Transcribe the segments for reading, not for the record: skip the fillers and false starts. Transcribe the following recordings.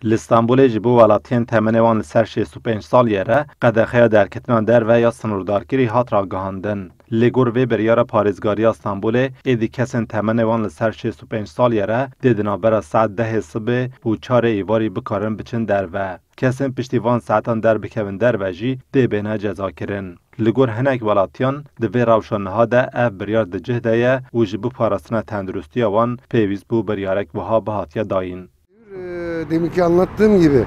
لستانبول جبو ولاتین تمنوان لسر 65 سالیه را قدخه درکتنان در و یا سنوردارگیری هات را گهاندن. لگور وی بریار پارزگاری استانبول ایدی کسین تمنوان لسر 65 سالیه را دیدنا برا ساعت 10 صبح و 4 ایواری بکارن بچن در و کسین پشتیوان ساعتان در بکوین در و جی دی بینه جزا کرن. لگور هنک ولاتیان دوی روشانها ده اف بریار ده جهده و جبو پاراستنا تندرستی وان پیویز بو beriarek buha bahatya dayın. Deminki anlattığım gibi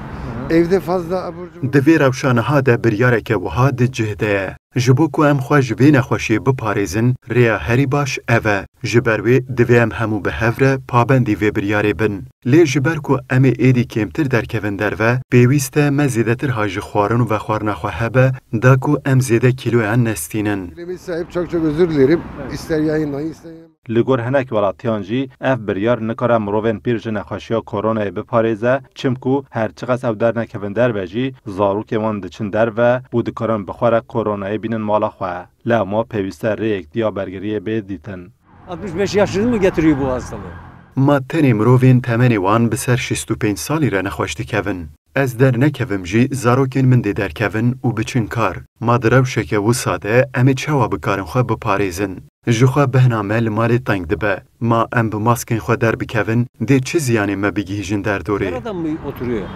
evde fazla abur cubur... Divê rewşaneha de biryareke wiha di cihde ye. Ji bo ku em xwe ji vê nexweşiyê biparêzin, rêya herî baş ev e. Ji ber wê divê em hemû bi hev re pabendî vê biryarê bin. Lê ji ber ku em ê êdî kêmtir derkevin derve, pêwîst e me zêdetir ha ji xwarin ve xwarina hebe, da ku em zêde kîloyan nestînin. Sahip çok özür dilerim. İster yayınlayın, ister Ligor henek welatiyan jî ev biryar nikare mirovên pîr ji nexweşiya koronayê biparêze, çimku her çiqas ew dernekevin derve jî zarokê wan diçin derve û dikarin bi xwe re koronayê bînin mala xwe. Li ema pêwîst e rêyek diya bergiriyê bê dîtin. 65 yaşını mı getiriyor bu hastalığı? Ma tenê mirovên temenê wan bi ser 65 salî re nexweş dikevin. Ez dernekevim jî zarokên min dê derkevin û biçin kar. Ma di rewşeke wisa de em ê çawa bikarin xwe biparêzin. Ji xwe bihna me li malê teng dibe. Ma em bi maskên xwe derbikevin, dê çi ziyanê me bigihîjin derdorê? Nereden mı oturuyor?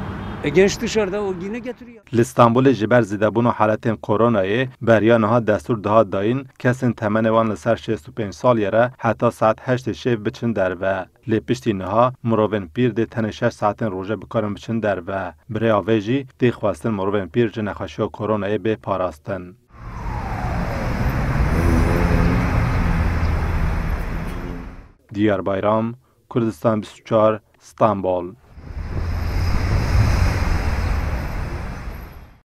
Genç dışarıda o yine getiriyor. Listambul ji ber zîdebûna haletên koronayê beriya niha destûr dihat dayîn kesên temenê wan li ser 65 saliyê re heta saet 8 şêv biçin derve. Lê piştî niha mirovên pîr dê tenê 6 saetên roja bikarin biçin derve. Birêya vê jî dê xwestin mirovên pîr ji nexweşiya koronayê bê parastin. Diyarbakır, Kurdistan 24, İstanbul.